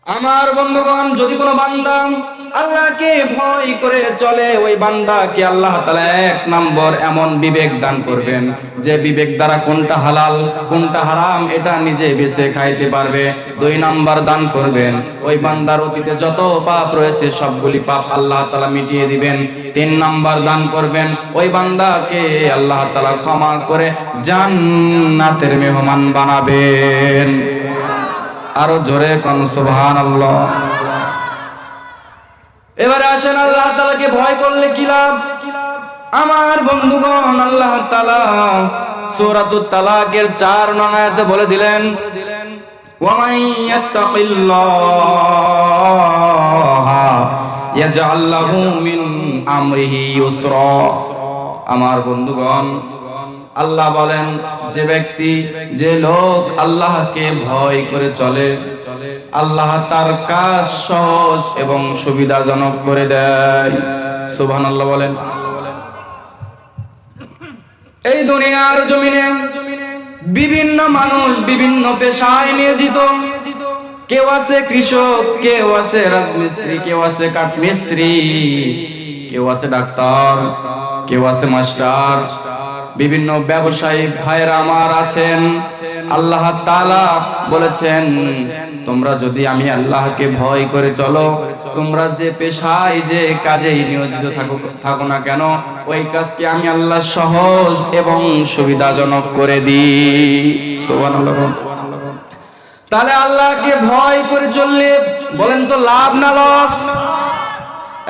আমার বন্ধুগণ, যদি কোনো বান্দা আল্লাহকে ভয় করে চলে, ওই বান্দাকে আল্লাহ তাআলা এক নম্বর এমন বিবেক দান করবেন যে বিবেক দ্বারা কোনটা হালাল কোনটা হারাম এটা নিজে বেছে খাইতে পারবে। দুই নম্বর দান করবেন ওই বান্দার অতীতে যত পাপ রয়েছে সবগুলি পাপ আল্লাহ তাআলা মিটিয়ে দিবেন। তিন নম্বর দান করবেন ওই বান্দাকে আল্লাহ তাআলা ক্ষমা করে জান্নাতের মেহমান বানাবেন। আরো জোরে কোন সুবহানাল্লাহ। এবারে আসেন, আল্লাহ তাআলাকে ভয় করলে কি লাভ? আমার বন্ধুগণ, আল্লাহ তাআলা সূরাতুত তালাকের 4 নং আয়াতে বলে দিলেন, ওয়া মান ইয়াত্তাকিল্লাহা ইয়াজআল লাহু মিন আমরিহি ইউসরা। আমার বন্ধুগণ, আল্লাহ বলেন যে ব্যক্তি যে লোক আল্লাহকে ভয় করে চলে, আল্লাহ তার কাজ সহজ এবং সুবিধাজনক করে দেয়। সুবহানাল্লাহ বলেন। এই দুনিয়ার জমিনে বিভিন্ন মানুষ বিভিন্ন পেশায় নিয়োজিত। কেউ আছে কৃষক, কেউ আছে রাজমিস্ত্রি, কেউ আছে কাঠমিস্ত্রি, কেউ আছে ডাক্তার, কেউ আছে মাস্টার, বিভিন্ন ব্যবসায়ী ভাইরা আমার আছেন। আল্লাহ তাআলা বলেছেন, তোমরা যদি আমি আল্লাহকে ভয় করে চলো, তোমরা যে পেশায় যে কাজে নিয়োজিত থাকো না কেন, ওই কাজকে আমি আল্লাহ সহজ এবং সুবিধাজনক করে দিই। সুবহানাল্লাহ। তাহলে আল্লাহকে ভয় করে চললে বলেন তো লাভ না লস?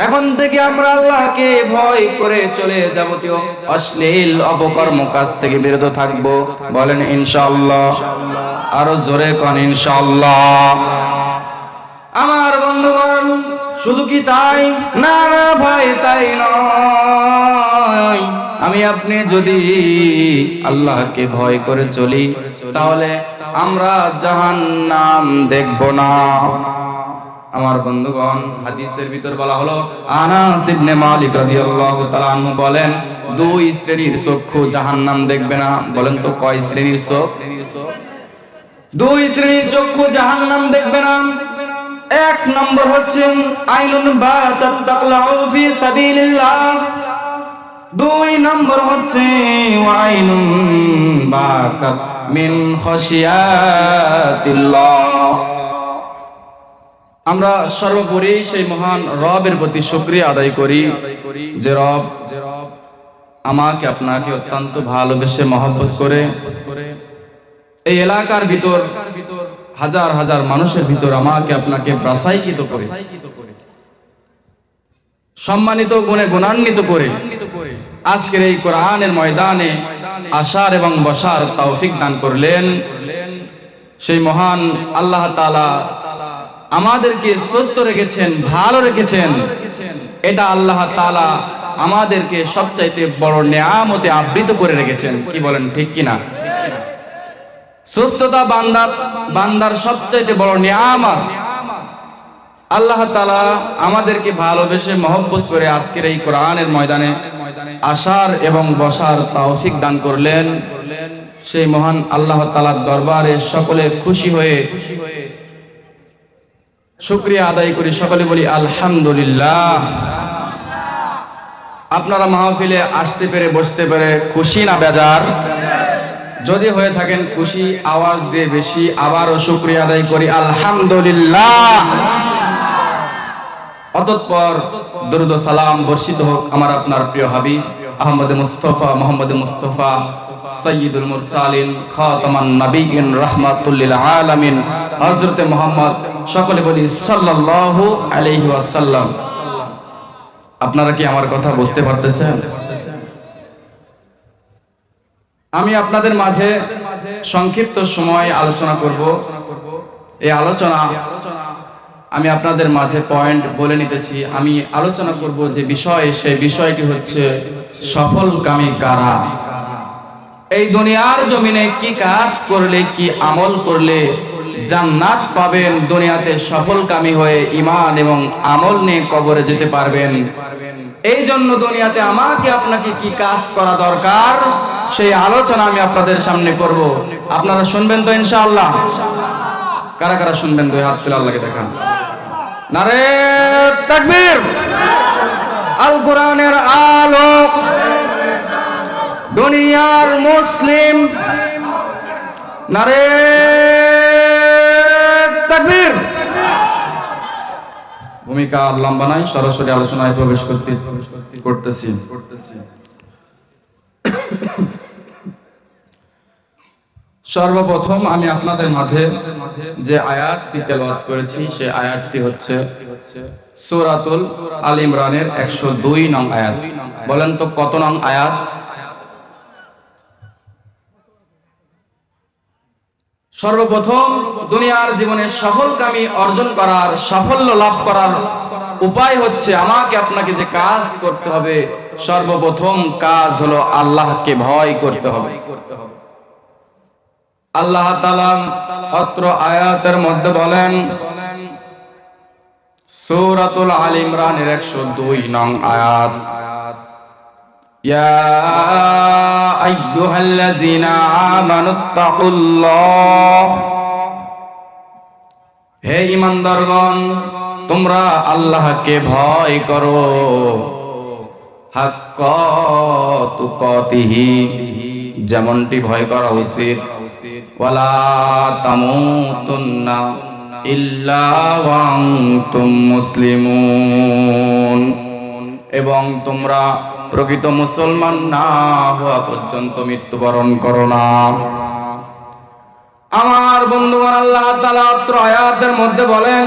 এখন থেকে আমরা আল্লাহকে ভয় করে চলে যাবতীয় অশ্লীল অপকর্ম কাজ থেকে বিরত থাকব। বলেন ইনশাআল্লাহ। আরো জোরে কোন ইনশাআল্লাহ। আমার বন্ধুগণ, শুধু কি তাই? না না ভাই, তাই নয়। আমি আপনি যদি আল্লাহকে ভয় করে চলি, তাহলে আমরা জাহান্নাম দেখব না। আমার বন্ধুগণ, হাদিসের ভিতর বলা হলো, আনাস ইবনে মালিক রাদিয়াল্লাহু তাআলা আনহু বলেন, দুই শ্রেণীর চক্ষু জাহান্নাম দেখবে না। বলেন তো কয় শ্রেণীর চোখ? দুই শ্রেণীর চক্ষু জাহান্নাম দেখবে না। এক নম্বর হচ্ছে আইনুন বাতাত তাকলাউ ফি সাবিলিল্লাহ। দুই নম্বর হচ্ছে আইনুন বাকাত মিন খাশিয়াতিল্লাহ। আমরা সর্বোপরি সেই মহান রবের প্রতি শুকরিয়া আদায় করি যে রব আমাকে আপনাকে অত্যন্ত ভালোবেসে মহব্বত করে এই এলাকার ভিতর হাজার হাজার মানুষের ভিতর আমাকে আপনাকে বাছাইকৃত করে সম্মানিত গুণে গুণান্বিত করে আজকের এই কোরআনের ময়দানে আসার এবং বসার তৌফিক দান করলেন। সেই মহান আল্লাহ তাআলা আমাদেরকে সুস্থ রেখেছেন, ভালো রেখেছেন। এটা আল্লাহ তাআলা আমাদেরকে সবচাইতে বড় নিয়ামতে আবৃত করে রেখেছেন। কি বলেন, ঠিক কিনা? সুস্থতা বান্দার সবচাইতে বড় নিয়ামত। আল্লাহ তাআলা আমাদেরকে ভালোবেসে মহব্বত করে আজকের এই কোরআনের ময়দানে আসার এবং বসার তৌফিক দান করলেন। সেই মহান আল্লাহ তাআলার দরবারে সকলে খুশি হয়ে শুকরিয়া আদায় করি। সকলে বলি আলহামদুলিল্লাহ। আপনারা মাহফিলে আসতে পেরে বসতে পেরে খুশি না বেজার? যদি হয়ে থাকেন খুশি, আওয়াজ দিয়ে বেশি আবারও শুকরিয়া আদায় করি আলহামদুলিল্লাহ। অতঃপর দরুদ ও সালাম বর্ষিত হোক আমার আপনার প্রিয় হাবিব আহমদ মুস্তাফা মুহাম্মদ মুস্তাফা সাইয়্যিদুল মুরসালিন খাতামান নবিয়্যিন রাহমাতুল লিল আলামিন হযরত মুহাম্মদ। সকলে বলি সাল্লাল্লাহু আলাইহি ওয়াসাল্লাম। আপনারা কি আমার কথা বুঝতে পারতেছেন? আমি আপনাদের মাঝে সংক্ষিপ্ত সময় আলোচনা করব। এই আলোচনা আমি আপনাদের মাঝে পয়েন্ট বলে নিতেছি। আমি আলোচনা করব যে বিষয়, সেই বিষয়টি হচ্ছে সফলকামী কারা। এই দুনিয়ার জমিনে কি কাজ করলে, কি আমল করলে জান্নাত পাবেন, দুনিয়াতে সফলকামী হয়ে ঈমান এবং আমল নিয়ে কবরে যেতে পারবেন। এই জন্য দুনিয়াতে আমাকে আপনাকে কি কাজ করা দরকার, সেই আলোচনা আমি আপনাদের সামনে করব। আপনারা শুনবেন তো ইনশাআল্লাহ? কারা কারা শুনবেন দুই হাত তুলে আল্লাহকে দেখান। নারে তাকবীর। আল কোরআনের আলো, দুনিয়ার মুসলিম, নারে তাকবীর। ভূমিকা লম্বা নাই, সরাসরি আলোচনায় প্রবেশ করতেছি। সর্বপ্রথম আমি আপনাদের মাঝে যে আয়াতটি তেলাওয়াত করেছি সেই আয়াতটি হচ্ছে সূরাতুল আল ইমরানের 102 নং আয়াত। বলেন তো কত নং আয়াত? সর্বপ্রথম দুনিয়ার জীবনে সফলকামী অর্জন করার, সাফল্য লাভ করার উপায় হচ্ছে আমাকে আপনাকে যে কাজ করতে হবে, সর্বপ্রথম কাজ হলো আল্লাহকে ভয় করতে হবে। আল্লাহ তাআলা অত্র আয়াতের মধ্যে বলেন, সূরাতুল আল ইমরানের 102 নং আয়াত, ইয়া আইয়ুহাল্লাযীনা আমানুত্তাকুল্লাহ, হে ঈমানদারগণ তোমরা আল্লাহকে ভয় করো, হাক্কা তুকাতিহি, যেমনটি ভয় করা উচিত, ওয়ালা তামুতুন্না ইল্লা ওয়া আনতুম মুসলিমুন, এবং তোমরা প্রকৃত মুসলমান না হওয়া পর্যন্ত মৃত্যুবরণ করো না। আমার বন্ধুগণ, আল্লাহ তাআলা আয়াতের মধ্যে বলেন,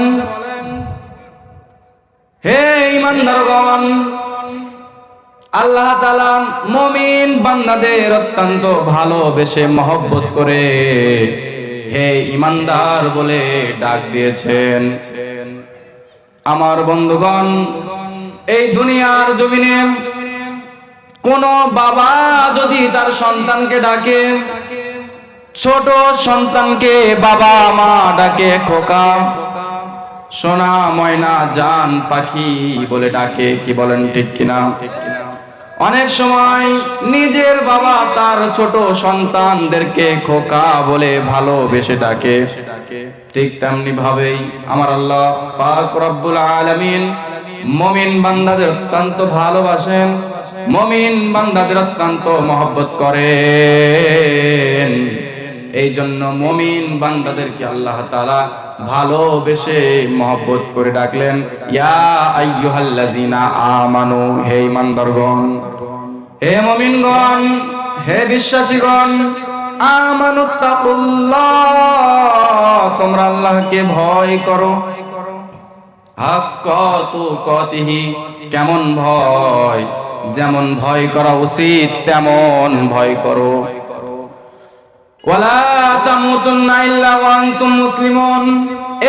হে ঈমানদারগণ, আল্লাহ তাআলা মুমিন বান্দাদের অত্যন্ত ভালোবেসে মহব্বত করে হে ঈমানদার বলে ডাক দিয়েছেন। আমার বন্ধুগণ, এই দুনিয়ার জমিনে কোন বাবা যদি তার সন্তানকে ডাকে, ছোট সন্তানকে বাবা মা ডাকে খোকা, সোনা ময়না জান পাখি বলে ডাকে, কি বলেন ঠিক কিনা? অনেক সময় নিজের বাবা তার ছোট সন্তানদেরকে খোকা বলে ভালোবেসে ডাকে, ঠিক তেমনি ভাবেই আমার আল্লাহ পাক রব্বুল আলামিন মুমিন বান্দাদের অত্যন্ত ভালোবাসেন, মুমিন বান্দাদের অত্যন্ত মহব্বত করেন। এই জন্য মুমিন বান্দাদেরকে আল্লাহ তাআলা ভালোবেসে মহব্বত করে ডাকলেন, ইয়া আইয়ুহাল্লাযীনা আমানু, হে ঈমানদারগণ, হে মুমিনগণ, হে বিশ্বাসীগণ, আমানুত্তাকুল্লাহ, তোমরা আল্লাহকে ভয় করো, হাক্কা তুকাতিহি, কেমন ভয়? যেমন ভয় করা উচিত তেমন ভয় করো, ওয়ালা তামুতুন্না ইল্লা ওয়া আনতুম মুসলিমুন,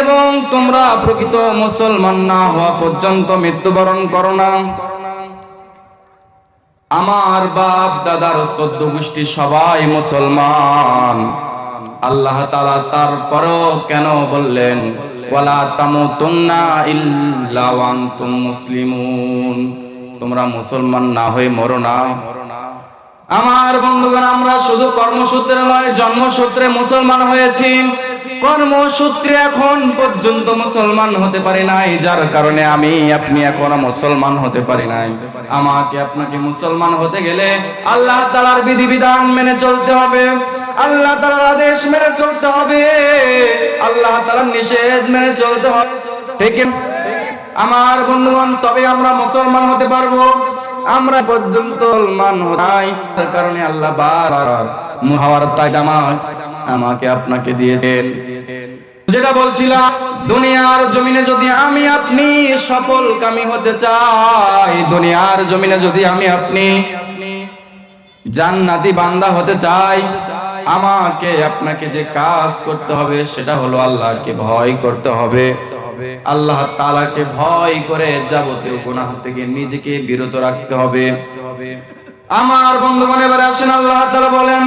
এবং তোমরা প্রকৃত মুসলমান না হওয়া পর্যন্ত মৃত্যুবরণ করো না। আমার বাপ দাদার 14 গোষ্ঠী সবাই মুসলমান, আল্লাহ তাআলা তারপরও কেন বললেন ওয়ালা তামুতুন্না ইল্লা ওয়া আনতুম মুসলিমুন, তোমরা মুসলমান না হয়ে মরো না। আমার বন্ধুগণ, আমরা শুধু কর্মসূত্রে নয়, জন্মসূত্রে মুসলমান হয়েছি, কর্মসূত্রে এখন পর্যন্ত মুসলমান হতে পারি নাই, যার কারণে আমি আপনি এখনো মুসলমান হতে পারি নাই। আমাকে আপনাকে মুসলমান হতে গেলে আল্লাহ তাআলার বিধিবিধান মেনে চলতে হবে, আল্লাহ তাআলার আদেশ মেনে চলতে হবে, আল্লাহ তাআলার নিষেধ মেনে চলতে হবে, ঠিক আমার বন্ধুগণ? তবে আমরা মুসলমান হতে পারবো। আমরা পর্যন্ত মুসলমান হই, তার কারণে আল্লাহ বারবার মুহাওয়ার তাইদামা আমাকে আপনাকে দিয়েছেন। যেটা বলছিলাম, দুনিয়ার জমিনে যদি আমি আপনি সফলকামী হতে চাই, দুনিয়ার জমিনে যদি আমি আপনি জান্নাতি বান্দা হতে চাই, আমাকে আপনাকে যে কাজ করতে হবে সেটা হলো আল্লাহকে ভয় করতে হবে। আল্লাহ তাআলাকে ভয় করে যাবতীয় গুনাহ থেকে নিজেকে বিরত রাখতে হবে। আমার বন্ধুগণ, এবারে আসেন, আল্লাহ তাআলা বলেন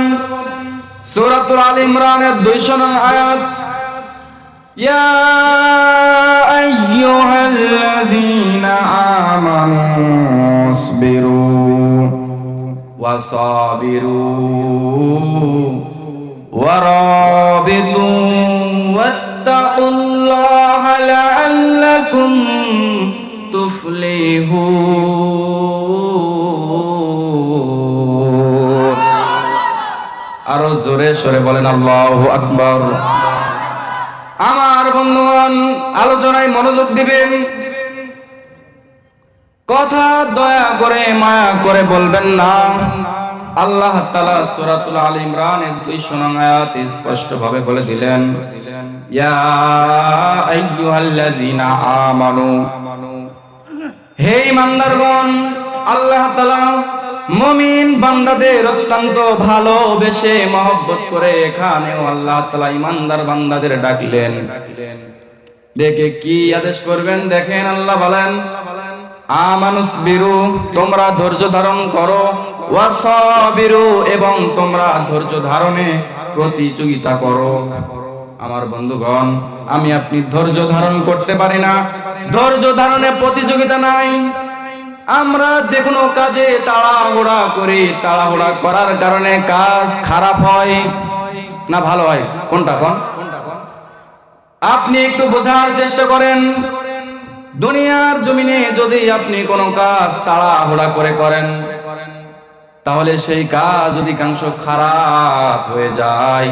সূরাতুল আল ইমরানের 200 নং আয়াত, ইয়া আইয়ুহাল্লাযীনা আমানুসবিরু ওয়াসাবিরু ওয়ারাবিতু ওয়াত্তাকু লাআল্লাকুম তুফলিহুন। আরো জোরে সরে বলেন আল্লাহু আকবার। আমার বন্ধুগণ, আলোচনায় মনোযোগ দিবেন। কথা দয়া করে মায়া করে বলবেন না। আল্লাহ তাআলা সূরাতুল আলে ইমরানের 2 নং আয়াত স্পষ্ট ভাবে বলে দিলেন, ইয়া আইয়ুহাল্লাযীনা আমানু, হে ঈমানদারগণ, আল্লাহ তাআলা মুমিন বান্দাদের অত্যন্ত ভালোবেসে মহব্বত করে এখানেও আল্লাহ তাআলা ঈমানদার বান্দাদের ডাকলেন। দেখে কি আদেশ করবেন দেখেন, আল্লাহ বলেন আমানুসবিরু, তোমরা ধৈর্য ধারণ করো, ওয়াসাবিরু, এবং তোমরা ধৈর্য ধারণে প্রতিযোগিতা করো। আমার বন্ধুগণ, আমি আপনি ধৈর্য ধারণ করতে পারি না, ধৈর্য ধারণে প্রতিযোগিতা নাই। আমরা যে কোনো কাজে তাড়াহুড়া করি, তাড়াহুড়া করার কারণে কাজ খারাপ হয় না ভালো হয়? কোনটা কোন? আপনি একটু বোঝার চেষ্টা করেন। দুনিয়ার জমিনে যদি আপনি কোনো কাজ তাড়াহুড়া করে করেন, তাহলে সেই কাজ অধিকাংশ খারাপ হয়ে যায়।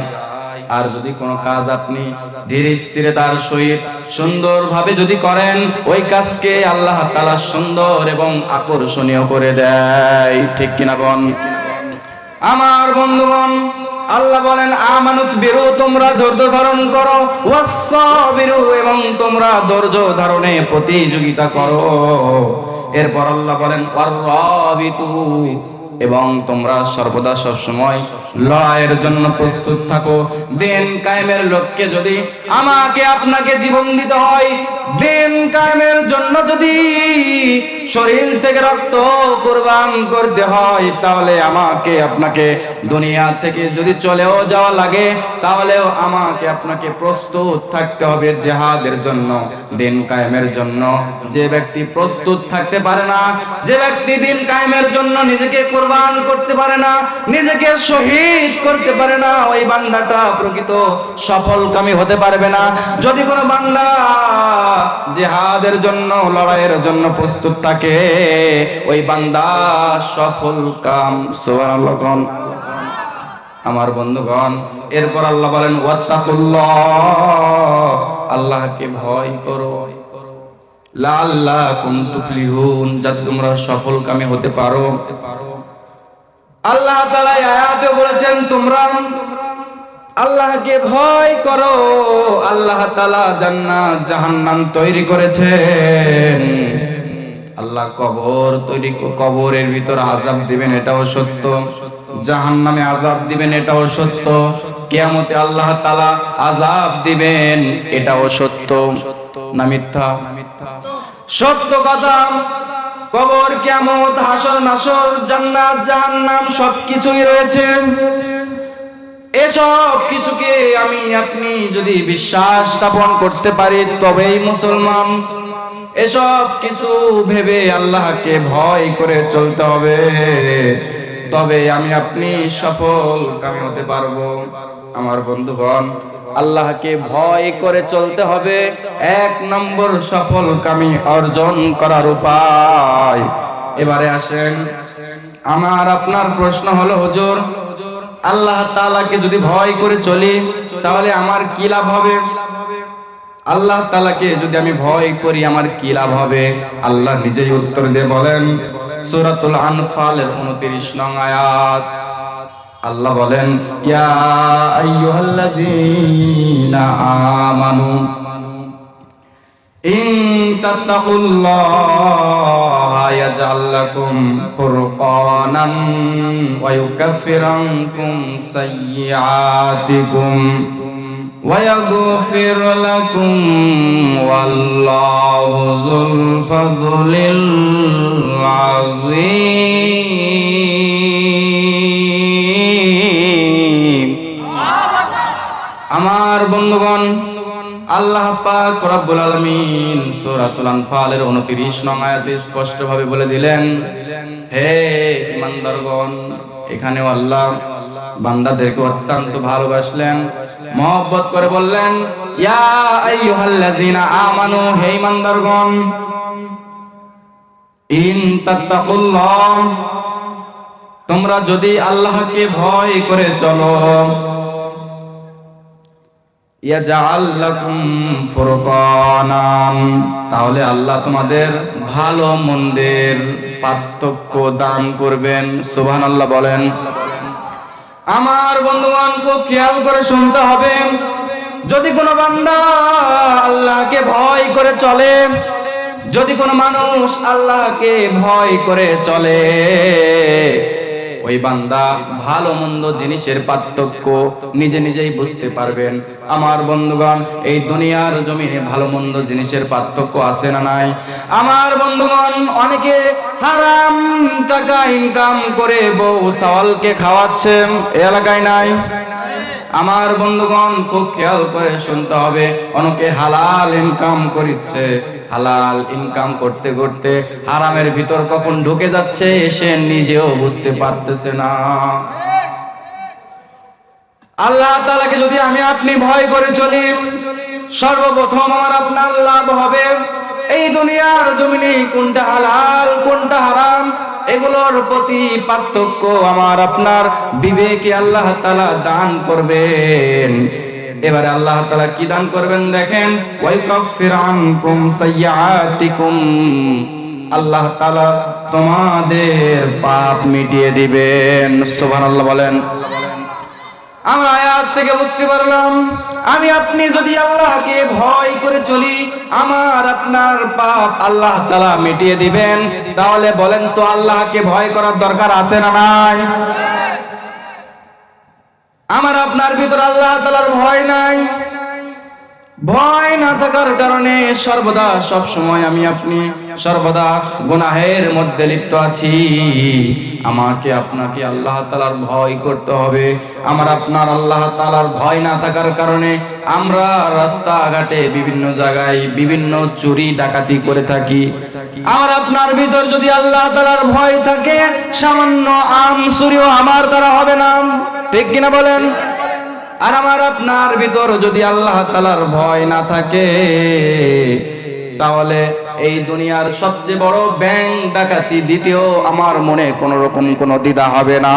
আর যদি কোনো কাজ আপনি ধীরে স্থিরে তার সহিত সুন্দরভাবে যদি করেন, ওই কাজকে আল্লাহ তাআলা সুন্দর এবং আকর্ষণীয় করে দেয়। ঠিক কিনা বল? আমার বন্ধুগণ, আল্লাহ বলেন আমানুসবিরু, তোমরা ধৈর্য ধারণ করো, ওয়াসসাবিরু, এবং তোমরা ধৈর্য ধারণে প্রতিযোগিতা করো। এরপর আল্লাহ বলেন ওয়াররাবিতু, এবং তোমরা সর্বদা সবসময় লড়াইয়ের জন্য প্রস্তুত থাকো। দিন কায়েমের লক্ষ্যে যদি আমাকে আপনাকে জীবন দিতে হয়, দিন কায়েমের জন্য যদি শরীর থেকে রক্ত কুরবান করতে হয়, তাহলে আমাকে আপনাকে দুনিয়া থেকে যদি চলেও যাওয়া লাগে, তাহলেও আমাকে আপনাকে প্রস্তুত থাকতে হবে জিহাদের জন্য, দিন কায়েমের জন্য। যে ব্যক্তি প্রস্তুত থাকতে পারে না, যে ব্যক্তি দিন কায়েমের জন্য নিজেকে কুরবান করতে পারে না, নিজেকে শহীদ করতে পারে না, ওই বান্দাটা প্রকৃত সফলকামী হতে পারবে না। যদি কোনো বান্দা জিহাদের জন্য, লড়াইয়ের জন্য প্রস্তুত থাকে, ওই বান্দা সফলকাম। সুবহানাল্লাহ। আমার বন্ধুগণ, এরপর আল্লাহ বলেন ওয়াত্তাকুল্লাহ, আল্লাহকে ভয় করো, লাআল্লাকুম তুফলিহুন, যাতে তোমরা সফলকামী হতে পারো। আল্লাহ তাআলা এই আয়াতে বলেছেন তোমরা আল্লাহকে ভয় করো। আল্লাহ তাআলা জান্নাত জাহান্নাম তৈরি করেছেন। আল্লাহ কবর তৈরি, কবরের ভিতর আযাব দিবেন, এটাও সত্য। জাহান্নামে আযাব দিবেন, এটাও সত্য। কিয়ামতে আল্লাহ তাআলা আযাব দিবেন, এটাও সত্য। না মিথ্যা? সত্য কথা। কবর, কিয়ামত, হাসর নাসর, জান্নাত জাহান্নাম সবকিছুই রয়েছে। এসব কিছুকে আমি আপনি যদি বিশ্বাস স্থাপন করতে পারি, তবেই মুসলমান। এসব কিছু ভেবে আল্লাহকে ভয় করে চলতে হবে, তবে আমি আপনি সফলকামী হতে পারবো। আমার বন্ধুগণ, আল্লাহকে ভয় করে চলতে হবে 1 নম্বর সফলকামী অর্জন করার উপায়। এবারে আসেন, আমার আপনার প্রশ্ন হলো, হুজুর আল্লাহ তাআলাকে যদি ভয় করে চলি, তাহলে আমার কি লাভ হবে? আল্লাহ তাআলাকে যদি আমি ভয় করি, আমার কি লাভ হবে? আল্লাহ নিজেই উত্তর দিয়ে বলেন, সূরাতুল আনফালের 29 নং আয়াত। আল্লাহ বলেন ইয়া আইয়ুহাল্লাযীনা আমানু ইন তাত্তাকুল্লাহা ইয়াজআল লাকুম ফুরকানান ওয়া ইউকাফির আনকুম সাইয়্যাতিকুম ওয়া ইয়াগফির লাকুম ওয়াল্লাহু যুল ফাদলিল আযীম। আমার বন্ধুগণ, আল্লাহ পাক রব্বুল আলামিন সূরাতুল আনফালের 29 নং আয়াতে স্পষ্ট ভাবে বলে দিলেন, হে ঈমানদারগণ, এখানেও আল্লাহ বান্দাদেরকে অত্যন্ত ভালোবাসলেন মহব্বত করে বললেন, ইয়া আইয়ুহাল্লাযীনা আমানু, হে ঈমানদারগণ, ইন তাত্তাকুল্লাহ, তোমরা যদি আল্লাহকে ভয় করে চলো, ইয়াজআল লাকুম ফুরকানান, তাহলে আল্লাহ তোমাদের ভালো মন্দের পার্থক্য দান করবেন। সুবহানাল্লাহ বলেন। আমার বন্ধুগণ, খুব খেয়াল করে শুনতে হবে, যদি কোনো বান্দা আল্লাহকে ভয় করে চলে, যদি কোনো মানুষ আল্লাহকে ভয় করে চলে, ওই বান্দা ভালো মন্দ জিনিসের পার্থক্য নিজে নিজেই বুঝতে পারবেন। আমার বন্ধুগণ, এই দুনিয়ার জমিনে ভালো মন্দ জিনিসের পার্থক্য আছে না নাই? আমার বন্ধুগণ, অনেকে হারাম টাকা ইনকাম করে বউ সাওয়ালকে খাওয়াচ্ছে, এলাকায় নাই? আমার বন্ধুগণ, খুব খেয়াল করে শুনতে হবে, অনেকে হালাল ইনকাম করছে, হালাল ইনকাম করতে করতে হারামের ভিতর কখন ঢুকে যাচ্ছে সে নিজেও বুঝতে পারতেছে না। আল্লাহ তাআলাকে যদি আমি আপনি ভয় করে চলি, সর্বপ্রথম আমার আপনার লাভ হবে এই দুনিয়ার জমিনে কোনটা হালাল কোনটা হারাম এগুলোর প্রতি পার্থক্য আমার আপনার বিবেকে আল্লাহ তাআলা দান করবেন। এবারে আল্লাহ তাআলা কি দান করবেন দেখেন, ওয়াইকাফির আনকুম সাইয়্যাতিকুম, আল্লাহ তাআলা তোমাদের পাপ মিটিয়ে দিবেন। সুবহানাল্লাহ বলেন। আমরা আয়াত থেকে বুঝতে পারলাম, আমি আপনি যদি আল্লাহকে ভয় করে চলি, আমার আপনার পাপ আল্লাহ তাআলা মিটিয়ে দিবেন। তাহলে বলেন তো, আল্লাহকে ভয় করার দরকার আছে না নাই? আমার আপনার ভিতর আল্লাহ তাআলার ভয় নাই। ভয় না থাকার কারণে সর্বদা সব সময় আমি আপনি সর্বদা গুনাহের মধ্যে লিপ্ত আছি। আমাকে আপনাকে আল্লাহ তাআলার ভয় করতে হবে। আমার আপনার আল্লাহ তাআলার ভয় না থাকার কারণে আমরা রাস্তাঘাটে বিভিন্ন জায়গায় বিভিন্ন চুরি ডাকাতি করে থাকি। আমার আপনার ভিতর যদি আল্লাহ তাআলার ভয় থাকে, সামান্য আম চুরিও আমার দ্বারা হবে না, ঠিক কিনা বলেন? আর আমার আপনার ভিতর যদি আল্লাহ তাআলার ভয় না থাকে, তাহলে এই দুনিয়ার সবচেয়ে বড় ব্যাংক ডাকাতি দিতেও আমার মনে কোন রকম কোনো দ্বিধা হবে না,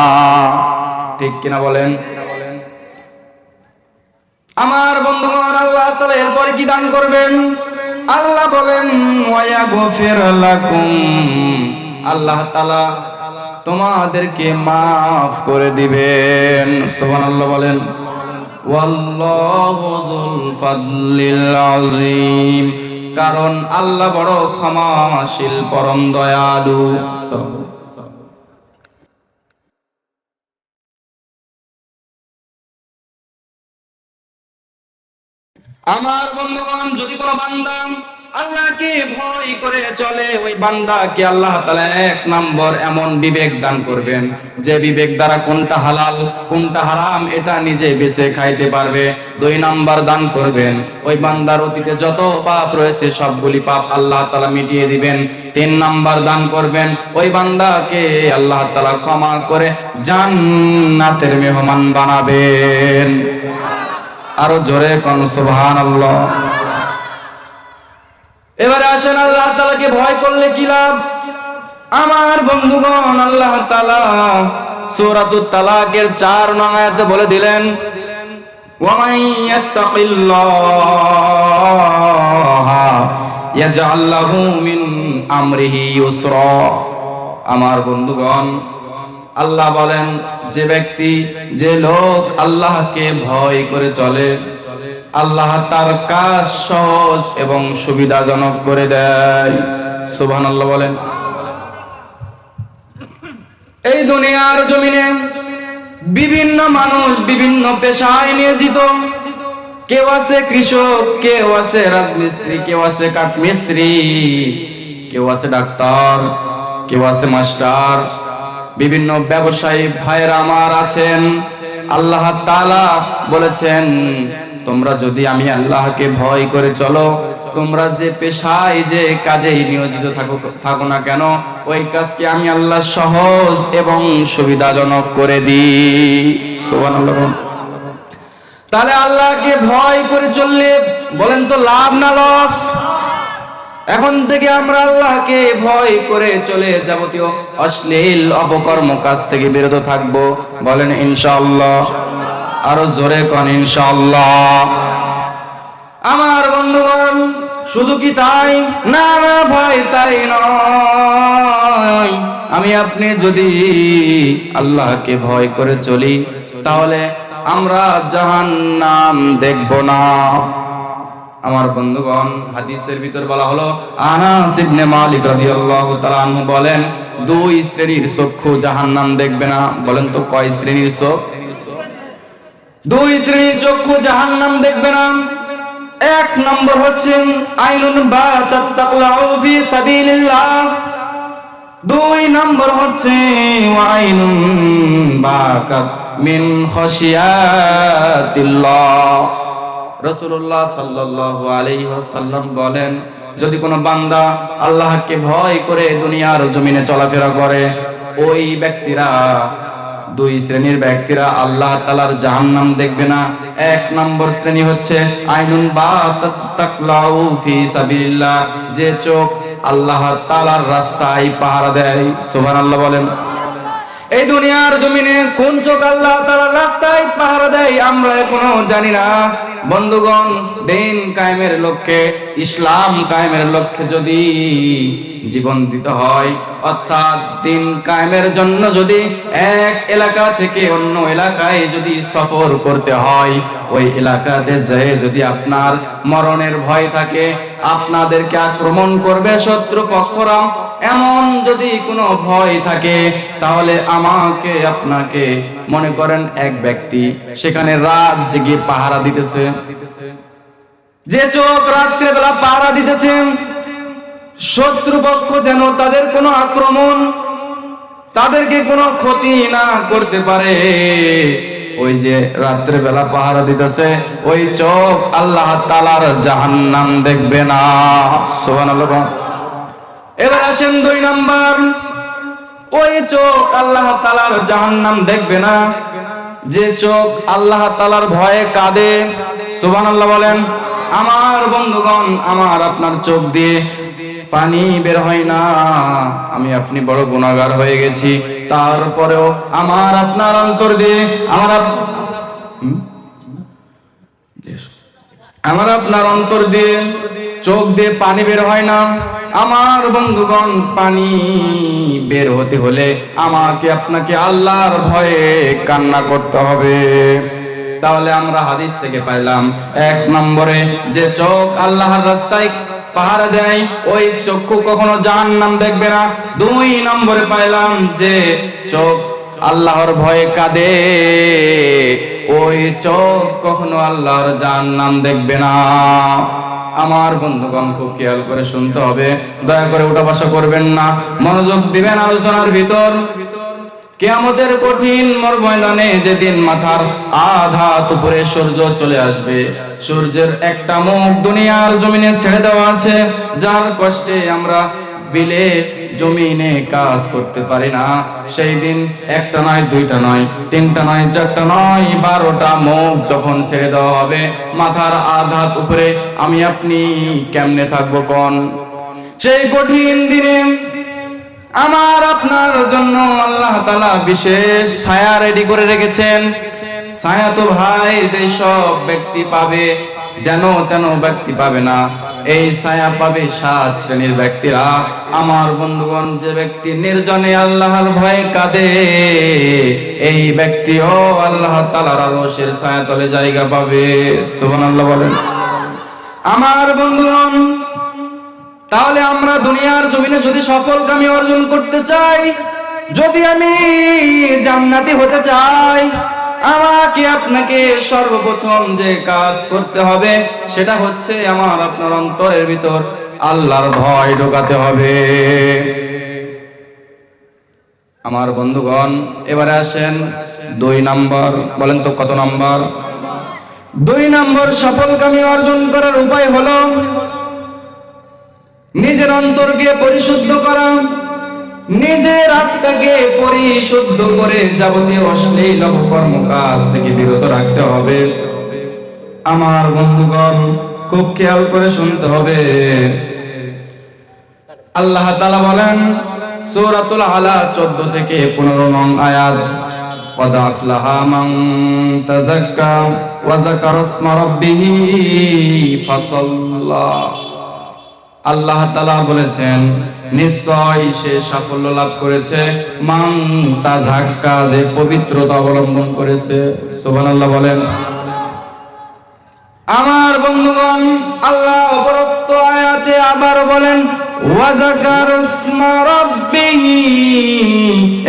ঠিক কিনা বলেন? আমার বন্ধুগণ, আল্লাহ তাআলা এরপরে কি দান করবেন? আল্লাহ বলেন, ওয়ায়াগফির লাকুম, আল্লাহ তাআলা তোমাদেরকে মাফ করে দিবেন। সুবহানাল্লাহ বলেন। ওয়াল্লাহু যুল ফাদলিল আযীম, কারণ আল্লাহ বড় ক্ষমাশীল পরম দয়ালু। আমার বন্ধুগণ, যদি কোনো বান্দা আল্লাহকে ভয় করে চলে, ওই বান্দাকে আল্লাহ তাআলা এক নম্বর এমন বিবেক দান করবেন যে বিবেক দ্বারা কোনটা হালাল কোনটা হারাম এটা নিজে বেছে খাইতে পারবে। দুই নাম্বার দান করবেন, ওই বান্দার অতীতে যত পাপ রয়েছে সবগুলি পাপ আল্লাহ তাআলা মিটিয়ে দিবেন। তিন নাম্বার দান করবেন, ওই বান্দাকে আল্লাহ তাআলা ক্ষমা করে জান্নাতের মেহমান বানাবেন। আরো জোরে কোন সুবহানাল্লাহ। এবারে আসেন, আল্লাহ তাআলাকে ভয় করলে কি লাভ? আমার বন্ধুগণ, আল্লাহ তাআলা সূরাতুত তালাকের 4 নং আয়াতে বলে দিলেন, ওয়া মান ইয়াত্তাকিল্লাহা ইয়াজআল লাহু মিন আমরিহি ইউসরা। আমার বন্ধুগণ, আল্লাহ বলেন, যে ব্যক্তি যে লোক আল্লাহকে ভয় করে চলে, আল্লাহ তার কাজ সহজ এবং সুবিধাজনক করে দেয়। সুবহানাল্লাহ বলেন। এই দুনিয়ার জমিনে বিভিন্ন মানুষ বিভিন্ন পেশায় নিয়োজিত। কেউ আছে কৃষক, কেউ আছে রাজমিস্ত্রি, কেউ আছে কাঠমিস্ত্রি, কেউ আছে ডাক্তার, কেউ আছে মাস্টার, বিভিন্ন ব্যবসায়ী ভাইরা আমার আছেন। আল্লাহ তাআলা বলেছেন, তোমরা যদি আমি আল্লাহকে ভয় করে চলো, তোমরা যে পেশায় যে কাজেই নিয়োজিত থাকো না কেন, ওই কাজকে আমি আল্লাহ সহজ এবং সুবিধাজনক করে দিই। সুবহানাল্লাহ। তাহলে আল্লাহকে ভয় করে চললে বলেন তো লাভ না লস? এখন থেকে আমরা আল্লাহকে ভয় করে চলে যাবতীয় অশ্লীল অপকর্ম কাজ থেকে বিরত থাকব। বলেন ইনশাআল্লাহ। আরো জোরে কোন ইনশাআল্লাহ। আমার বন্ধুগণ, শুধু কি তাই? না না ভাই, তাই নয়। আমি আপনি যদি আল্লাহকে ভয় করে চলি তাহলে আমরা জাহান্নাম দেখব না। আমার বন্ধুগণ, হাদিসের ভিতর বলা হলো, আনাস ইবনে মালিক রাদিয়াল্লাহু তাআলা আনহু বলেন, দুই শ্রেণীর চক্ষু জাহান্নাম দেখবে না। বলেন তো কয় শ্রেণীর চোখ? দুই শ্রেণীর চক্ষু জাহান্নাম দেখবে না। এক নম্বর হচ্ছে আইনুন বাতাত তাকলাউ ফি সাবিলিল্লাহ। দুই নম্বর হচ্ছে আইনুন বাকাত মিন খাশিয়াতিল্লাহ। রাসূলুল্লাহ সাল্লাল্লাহু আলাইহি ওয়াসাল্লাম বলেন, যদি কোনো বান্দা আল্লাহকে ভয় করে দুনিয়ার জমিনে চলাফেরা করে, ওই ব্যক্তিরা, দুই শ্রেণীর ব্যক্তিরা আল্লাহ তাআলার জাহান্নাম দেখবে না। এক নম্বর শ্রেণী হচ্ছে আইনুন বাতাত তাকলাউ ফি সাবিলিল্লাহ, যে চোখ আল্লাহ তাআলার রাস্তায় পাহারা দেয়। সুবহানাল্লাহ বলেন। এই দুনিয়ার জমিনে কোন চোখ আল্লাহ তাআলার রাস্তায় পাহারা দেয় আমরা এখনো জানি না। বন্ধুগণ, দিন কায়েমের লক্ষ্যে, ইসলাম কায়েমের লক্ষ্যে যদি জীবন দিতে হয়, অর্থাৎ দিন কায়েমের জন্য যদি এক এলাকা থেকে অন্য এলাকায় যদি সফর করতে হয়, ওই এলাকাতে যেয়ে যদি আপনার মরণের ভয় থাকে, আপনাদেরকে আক্রমণ করবে শত্রু পক্ষরা, এমন যদি কোনো ভয় থাকে, তাহলে আমাকে আপনাকে মনে করেন এক ব্যক্তি সেখানে রাত জেগে পাহারা দিতেছে। যে চোখ রাত্রে বেলা পাহারা দিতেছে শত্রুপক্ষ যেন তাদের কোনো আক্রমণ, তাদেরকে কোনো ক্ষতি না করতে পারে, ওই যে রাত্রে বেলা পাহারা দিতেছে ওই চোখ আল্লাহ তাআলার জাহান্নাম দেখবে না। সুবহানাল্লাহ। এবার আসেন দুই নাম্বার, ওই চোখ আল্লাহ তাআলার জাহান্নাম দেখবে না যে চোখ আল্লাহ তাআলার ভয়ে কাঁদে। সুবহানাল্লাহ বলেন। আমার বন্ধুগণ, আমার আপনার চোখ দিয়ে পানি বের হয় না, আমি আপনি বড় গুনাহগার হয়ে গেছি, তারপরেও আমার আপনার অন্তর দিয়ে আমার আপনার অন্তর দিয়ে চোখ দিয়ে পানি বের হয় না। আমার বন্ধুগণ, পানি বের হতে হলে আমাকে আপনাকে আল্লাহর ভয়ে কান্না করতে হবে। তাহলে আমরা হাদিস থেকে পাইলাম, এক নম্বরে যে চোখ আল্লাহর রাস্তায় পাহারা দেয় ওই চক্ষু কখনো জাহান্নাম দেখবে না। দুই নম্বরে পাইলাম যে চোখ আল্লাহর ভয়ে কাঁদে, ওই চোখ কখনো আল্লাহর জাহান্নাম দেখবে না। আমার বন্ধুগণ, খুব খেয়াল করে শুনতে হবে, দয়া করে উঠা বসা করবেন না, মনোযোগ দিবেন আলোচনার ভিতর। কিয়ামতের কঠিন ময়দানে যেদিন মাথার আধা উপরে সূর্য চলে আসবে, সূর্যের একটা মুখ দুনিয়ার জমিনে ছেড়ে দেওয়া আছে, যার কষ্টে আমরা বিলে জমিনে কাজ করতে পারি না। সেই দিন একটা নয়, দুইটা নয়, তিনটা নয়, চারটা নয়, 12টা মুখ যখন ছেড়ে দেওয়া হবে মাথার আধা উপরে, আমি আপনি কেমনে থাকবো কোন? সেই কঠিন দিনে আমার আপনার জন্য আল্লাহ তাআলা বিশেষ ছায়া রেডি করে রেখেছেন। ছায়া তো ভাই যে সব ব্যক্তি পাবে, যেন তেন ব্যক্তি পাবে না। এই ছায়া পাবে 7 শ্রেণীর ব্যক্তিরা। আমার বন্ধুগণ, যে ব্যক্তি নির্জনে আল্লাহর ভয়ে কাঁদে, এই ব্যক্তিও আল্লাহ তাআলার আরশের ছায়া তলে জায়গা পাবে। সুবহানাল্লাহ বলেন। আমার বন্ধুগণ, তাহলে আমরা দুনিয়ার জমিনে যদি সফলকামী অর্জন করতে চাই, যদি আমি জান্নাতি হতে চাই, আমাকে আপনাকে সর্বপ্রথম যে কাজ করতে হবে সেটা হচ্ছে আমার আপনার অন্তরের ভিতর আল্লাহর ভয় ঢোকাতে হবে। আমার বন্ধুগণ, এবারে আসেন 2 নাম্বার। বলেন তো কত নাম্বার? 2 নাম্বার সফলকামী অর্জন করার উপায় হলো নিজের অন্তরকে পরিশুদ্ধ করা, নিজের আত্মাকে পরিশুদ্ধ করে যাবতীয় অশ্লীল অপকর্ম কাজ থেকে বিরত রাখতে হবে। আমার বন্ধুগণ খুব খেয়াল করে শুনতে হবে। আল্লাহ তাআলা বলেন সূরাতুল আলা 14 থেকে 15 নং আয়াত, قد أفلح من تزكى وذكر اسم ربه فصلى। আল্লাহ তাআলা বলেছেন নিশ্চয় সে সাফল্য লাভ করেছে মান তাযাক্কা, যে পবিত্রতা অবলম্বন করেছে। সুবহানাল্লাহ বলেন। আমার বন্ধুগণ আল্লাহ উপরোক্ত আয়াতে আবার বলেন ওয়াযাকার ইসমা রাব্বিহি,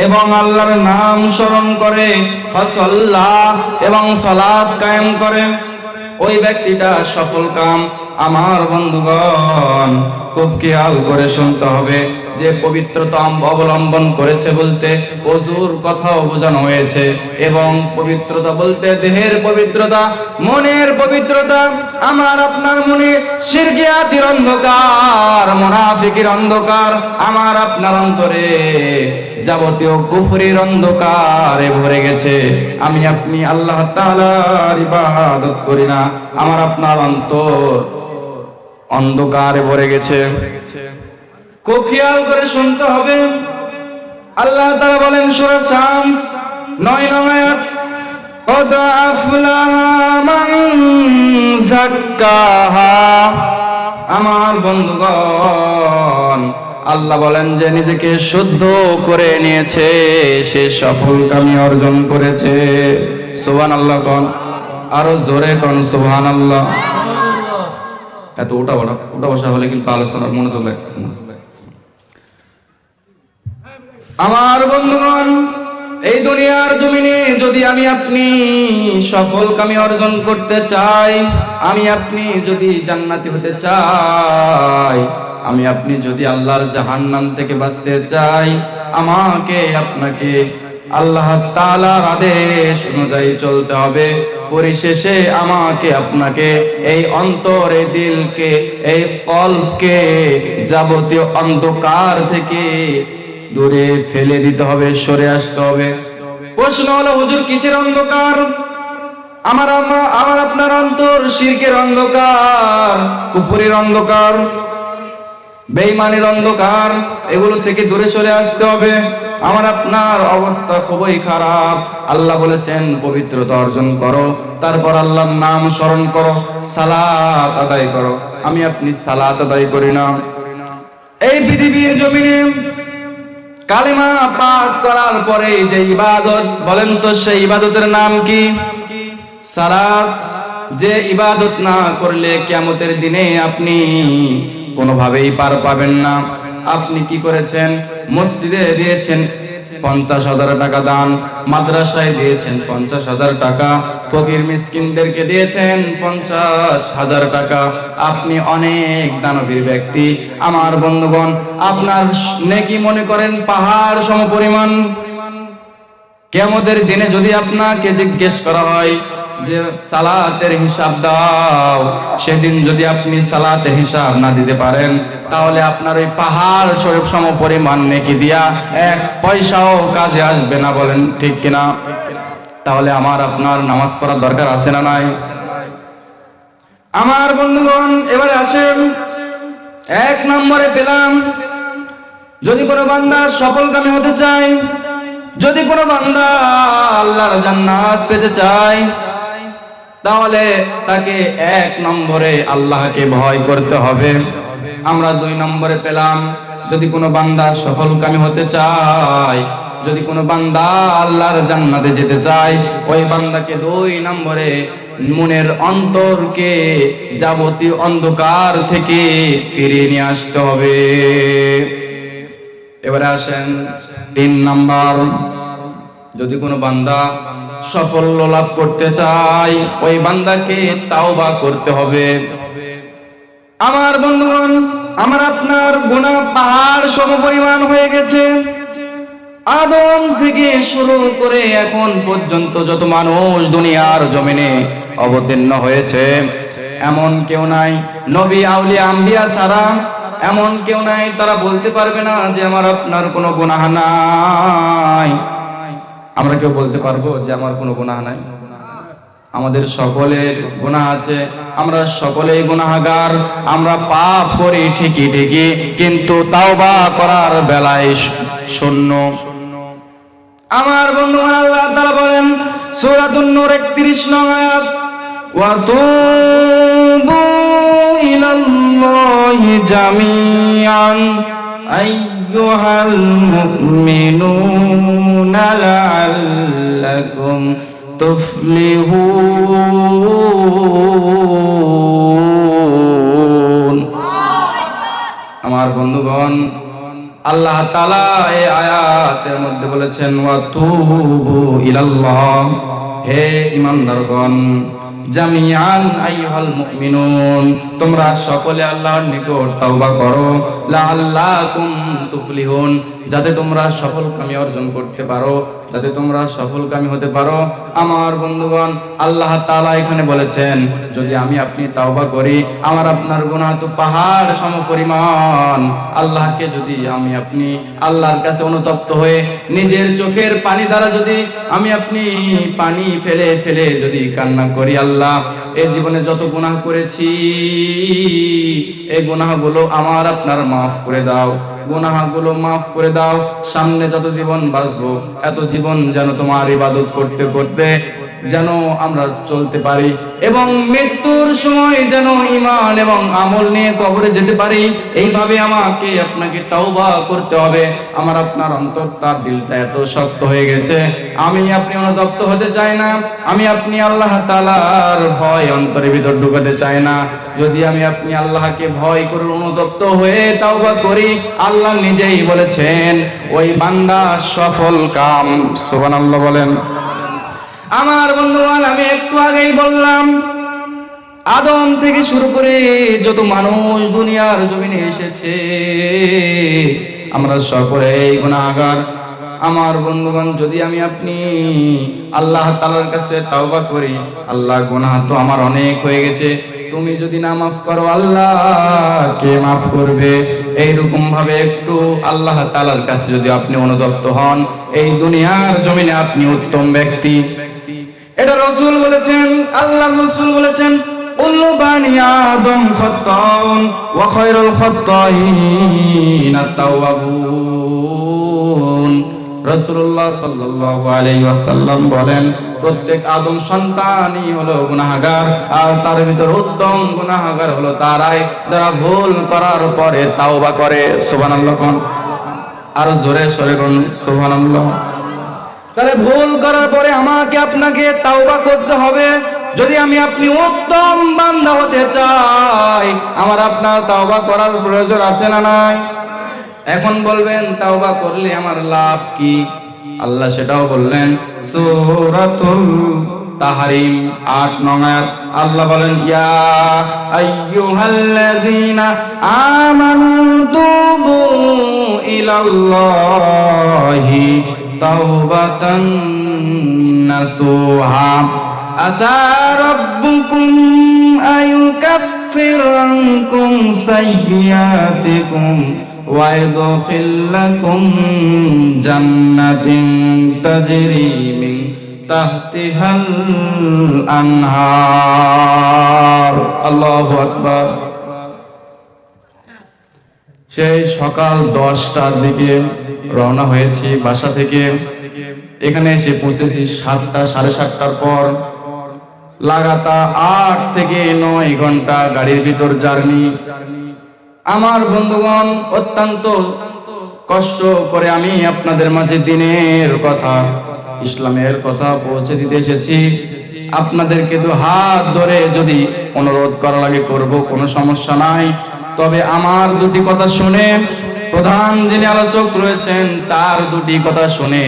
এবং আল্লাহর নাম স্মরণ করে, ফাসাল্লা, এবং সালাত কায়েম করে, ওই ব্যক্তিটা সফল কাম। আমার বন্ধুগণ খুব খেয়াল করে শুনতে হবে যে পবিত্রতা অবলম্বন করেছে বলতে ওযুর কথাও বোঝানো হয়েছে, এবং পবিত্রতা বলতে দেহের পবিত্রতা, মনের পবিত্রতা। আমার আপনার মনে শিরকিয়াতের অন্ধকার, মুনাফিকের অন্ধকার, আমার আপনার অন্তরে যাবতীয় কুফরির অন্ধকারে ভরে গেছে। আমি আপনি আল্লাহ তাআলার ইবাদত করি না, আমার আপনার অন্তর অন্ধকারে ভরে গেছে। খুব খেয়াল করে শুনতে হবে। আল্লাহ তাআলা বলেন সূরা শামস 9 নং আয়াত, قد أفلح من زكاها। আমার বন্ধুগণ আল্লাহ বলেন যে নিজেকে শুদ্ধ করে নিয়েছে সে সফলকামী অর্জন করেছে। সুবহানাল্লাহ কোন, আরো জোরে কোন সুবহানাল্লাহ। এত ওটা বসা হলে কিন্তু আলোচনার মনোযোগ লাগতেছে না। আমার বন্ধুগণ এই দুনিয়ার জমিনে যদি আমি আপনি সফলকামী অর্জন করতে চাই, আমি আপনি যদি জান্নাতি হতে চাই, আমি আপনি যদি আল্লাহর জাহান্নাম থেকে বাঁচতে চাই, আমাকে আপনাকে আল্লাহ তাআলার আদেশ অনুযায়ী চলতে হবে। পরিশেষে আমাকে আপনাকে এই অন্তরে, দিলকে, এই কলবকে যাবতীয় অন্ধকার থেকে দূরে ফেলে দিতে হবে, সরে আসতে হবে। প্রশ্ন হলো হুজুর কিসের অন্ধকার? আমার আপনার অন্তর শিরকের অন্ধকার, কুফরির অন্ধকার, বেঈমানের অন্ধকার, এগুলো থেকে দূরে সরে আসতে হবে। আমার আপনার অবস্থা খুবই খারাপ। আল্লাহ বলেছেন পবিত্রতা অর্জন করো, তারপর আল্লাহর নাম স্মরণ করো, সালাত আদায় করো। আমি আপনি সালাত আদায় করি না। এই পৃথিবীর জমিনে কালেমা পাঠ করার পরে যে ইবাদত, বলেন তো সেই ইবাদতের নাম কি? সালাত। যে ইবাদত না করলে কিয়ামতের দিনে আপনি কোনোভাবেই পার পাবেন না। আপনি কি করেছেন? মসজিদে দিয়েছেন 50,000 টাকা দান, মাদ্রাসায় দিয়েছেন 50,000 টাকা, ফকির মিসকিনদেরকে দিয়েছেন 50,000 টাকা। আপনি অনেক দানবীর ব্যক্তি। আমার বন্ধুগণ আপনার নেকি মনে করেন পাহাড় সমপরিমাণ। কিয়ামতের দিনে যদি আপনাকে জিজ্ঞেস করা হয় যে সালাতের হিসাব দাও, সেদিন যদি আপনি সালাতের হিসাব না দিতে পারেন, তাহলে আপনার ওই পাহাড় স্বরূপ সমপরিমাণ নেকি দিয়া 1 পয়সাও কাজে আসবে না। বলেন ঠিক কিনা? তাহলে আমার আপনার নামাজ পড়ার দরকার আছে না নাই? আমার বন্ধুগণ এবারে আসেন, 1 নম্বরে পেলাম, যদি কোনো বান্দা সফলকামী হতে চায়, যদি কোনো বান্দা আল্লাহর জান্নাত পেতে চায়, তাহলে তাকে 1 নম্বরে আল্লাহকে ভয় করতে হবে। আমরা 2 নম্বরে পেলাম, যদি কোনো বান্দা সফলকামী হতে চায়, যদি কোনো বান্দা আল্লাহর জান্নাতে যেতে চায়, ওই বান্দাকে 2 নম্বরে মনের অন্তরকে যাবতীয় অন্ধকার থেকে ফিরিয়ে নিয়ে আসতে হবে। এবারে আসেন 3 নম্বর, যদি কোনো বান্দা সাফল্য লাভ করতে চায়, ওই বান্দাকে তাওবা করতে হবে। আমার বন্ধুগণ আমার আপনার গুনাহ পাহাড় সমপরিমাণ হয়ে গেছে। আদম থেকে শুরু করে এখন পর্যন্ত যত মানুষ দুনিয়ার জমিনে অবতীর্ণ হয়েছে, এমন কেউ নাই, নবী আউলিয়া আম্বিয়া ছাড়া এমন কেউ নাই তারা বলতে পারবে না যে আমার আপনার কোনো গুনাহ নাই। আমরা কেউ বলতে পারবো যে আমার কোনো গুনাহ নাই? আমাদের সকলের গুনাহ আছে, আমরা সকলেই গুনাহগার, আমরা পাপ করি ঠিকই কিন্তু তাওবা করার বেলায় শূন্য। আমার বন্ধুগণ, আল্লাহ তাআলা বলেন সূরাতুন নূর 31 নং আয়াত, ওয়া তুবু ইলাল্লাহি জামিআন আইয়ুহাল মুমিনুনা লাআল্লাকুম তুফলিহুন। আমার বন্ধুগণ, আল্লাহ তাআলা এই আয়াতের মধ্যে বলেছেন ওয়া তুবু ইলাল্লাহ, হে ঈমানদারগণ, জামিআন আইয়ুহাল মুমিনুন, তোমরা সকলে আল্লাহর নিকট তাওবা করো, লাআল্লাকুম তুফলিহুন, যাতে তোমরা সফলকামী অর্জন করতে পারো, যাতে তোমরা সফলকামী হতে পারো। আমার বন্ধুগণ, আল্লাহ তাআলা এখানে বলেছেন যদি আমি আপনি তাওবা করি, আমার আপনার গুনাহ তো পাহাড় সমপরিমাণ। আল্লাহকে যদি আমি আপনি আল্লাহর কাছে অনুতপ্ত হয়ে নিজের চোখের পানি দ্বারা যদি আমি আপনি পানি ফেলে ফেলে যদি কান্না করি, আল্লাহ এই জীবনে যত গুনাহ করেছি এই গুনাহগুলো আমার আপনার মাফ করে দাও, গুনাহগুলো মাফ করে দাও। সামনে যত জীবন বাঁচবো এত জীবন যেন তোমার ইবাদত করতে করতে যেন আমরা চলতে পারি, এবং মৃত্যুর সময় যেন ঈমান এবং আমল নিয়ে কবরে যেতে পারি। এইভাবে আমাকে আপনাকে তাওবা করতে হবে। আমার আপনার অন্তর, তার দিলটা এত শক্ত হয়ে গেছে, আমি আপনি অনুতপ্ত হতে চাই না, আমি আপনি আল্লাহ তাআলার ভয় অন্তরের ভিতর ঢুকাতে চাই না। যদি আমি আপনি আল্লাহকে ভয় করে অনুতপ্ত হয়ে তাওবা করি, আল্লাহ নিজেই বলেছেন ওই বান্দা সফল কাম। সুবহানাল্লাহ বলেন। আমার বন্ধুগণ, আমি একটু আগেই বললাম আদম থেকে শুরু করে যত মানুষ দুনিয়ার জমিনে এসেছে আমরা সকলেই গুনাহগার। আমার বন্ধুগণ, যদি আমি আপনি আল্লাহ তাআলার কাছে তাওবা করি, আল্লাহ গুনাহ তো আমার অনেক হয়ে গেছে, তুমি যদি না মাফ করো আল্লাহ কে মাফ করবে? এইরকম ভাবে একটু আল্লাহ তাআলার কাছে যদি আপনি অনুতপ্ত হন, এই দুনিয়ার জমিনে আপনি উত্তম ব্যক্তি। এটা রাসূল বলেছেন, আল্লাহর রাসূল বলেছেন কুল্লু বানি আদম খাত্তাউন ওয়া খায়রুল খাত্তাইন আত-তাওয়াবুন। রাসূলুল্লাহ সাল্লাল্লাহু আলাইহি ওয়াসাল্লাম বলেন প্রত্যেক আদম সন্তানই হলো গুনাহগার, আর তার ভিতর উত্তম গুনাহগার হলো তারাই যারা ভুল করার পরে তাওবা করে। সুবহানাল্লাহ। আর জোরে সরে কোন সুবহানাল্লাহ। তাহলে ভুল করার পরে আমাকে আপনাকে তাওবা করতে হবে। যদি আমি আপনি উত্তম বান্দা হতে চাই, আমার আপনার তাওবা করার প্রয়োজন আছে না নাই? এখন বলবেন তাওবা করলে আমার লাভ কি? আল্লাহ সেটাও বললেন সূরাতুল তাহরিম 8 নং আয়াত। আল্লাহ বলেন ইয়া আইয়ুহাল্লাযীনা আমানু তুবু ইলাল্লাহি তাওবাতান নাসুহা আসা রাব্বুকুম আয়ুকাফির আনকুম সাইয়্যাতিকুম ওয়া ইয়াদখিলাকুম জান্নাতিন তাজরি মিন তাহতিহাল আনহার। আল্লাহু আকবার। সেই সকাল 10টার দিকে রওনা হয়েছি বাসা থেকে, এখানে এসে পৌঁছেছি 7টা 7:30টার পর। লাগাতার 8 থেকে 9 ঘন্টা গাড়ির ভিতর জার্নি। আমার বন্ধুগণ, অত্যন্ত কষ্ট করে আমি আপনাদের মাঝে দিনের কথা, ইসলামের কথা পৌঁছে দিতে এসেছি। আপনাদেরকে দু হাত ধরে যদি অনুরোধ করা লাগে করব, কোনো সমস্যা নাই। তবে আমার দুটি কথা শুনে, প্রধান যিনি আলোচক রয়েছেন তার দুটি কথা শুনে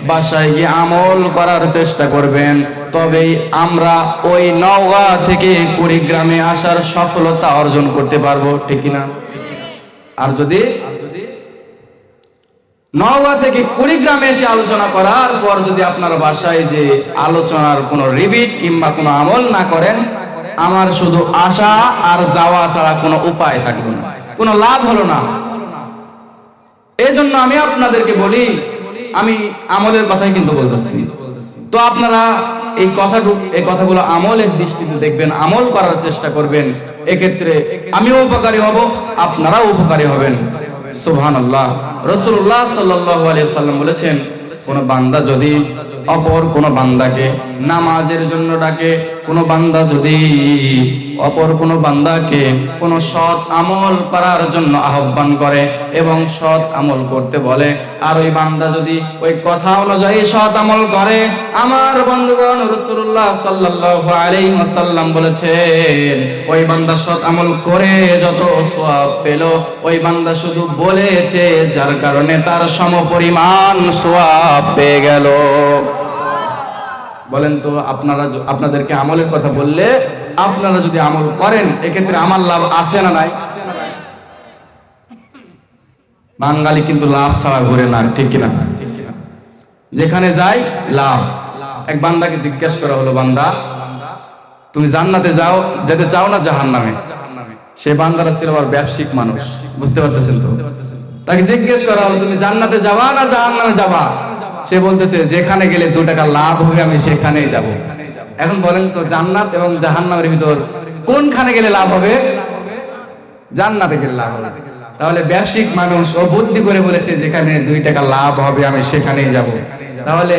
বাসায় গিয়ে আমল করার চেষ্টা করবেন। তবেই আমরা ওই নওগাঁ থেকে কুড়িগ্রামে আসার সফলতা অর্জন করতে পারবো, ঠিক কিনা? আর যদি নওগাঁ থেকে কুড়িগ্রামে এসে আলোচনা করার পর যদি আপনার বাসায় যে আলোচনার কোনো রিপিট কিংবা কোনো আমল না করেন, আমার শুধু আসা আর যাওয়া ছাড়া কোনো উপায় থাকবে না, কোনো লাভ হলো না। এই জন্য আমি আপনাদেরকে বলি, আমি আমলের কথাই কিন্তু বলতেছি। তো আপনারা এই কথাগুলো আমলের দৃষ্টিতে দেখবেন, আমল করার চেষ্টা করবেন। এক্ষেত্রে আমিও উপকারী হব, আপনারাও উপকারী হবেন। সুবহানাল্লাহ। রাসূলুল্লাহ সাল্লাল্লাহু আলাইহি ওয়াসাল্লাম বলেছেন, কোন বান্দা যদি অপর কোন বান্দাকে নামাজের জন্য ডাকে, কোন বান্দা যদি অপর কোন বান্দাকে কোন সৎ আমল করার জন্য আহ্বান করে এবং সৎ আমল করতে বলে, আর ওই বান্দা যদি ওই কথা অনুযায়ী সৎ আমল করে, আমার বন্ধুগণ রাসূলুল্লাহ সাল্লাল্লাহু আলাইহি ওয়াসাল্লাম বলেছেন, ওই বান্দা সৎ আমল করে যত সওয়াব পেল, ওই বান্দা শুধু বলেছে যার কারণে তার সমপরিমাণ সওয়াব পেয়ে গেল। বলেন তো, আপনাদেরকে আমলের কথা বললে আপনারা যদি আমল করেন, এক্ষেত্রে আমার লাভ আছে না নাই? বাঙালি কিন্তু লাভ ছাড়া ঘুরে না, ঠিক কিনা? যেখানে যাই লাভ। এক বান্দাকে জিজ্ঞেস করা হলো, বান্দা তুমি জান্নাতে যেতে চাও না জাহান্নামে? সে বান্দারা ছিল আবার ব্যবসায়িক মানুষ, বুঝতে পারতেছেন তো? তাকে জিজ্ঞেস করা হলো, তুমি জান্নাতে যাবা না জাহান্নামে যাবা? সে বলতেছে, যেখানে গেলে 2 টাকা লাভ হবে আমি সেখানেই যাব। এখন বলেন তো, জান্নাত এবং জাহান্নামের ভিতর কোনখানে গেলে লাভ হবে? জান্নাতে গেলে লাভ হবে। তাহলে ব্যবসায়িক মানুষ ও বুদ্ধি করে বলেছে, যেখানে 2 টাকা লাভ হবে আমি সেখানেই যাব। তাহলে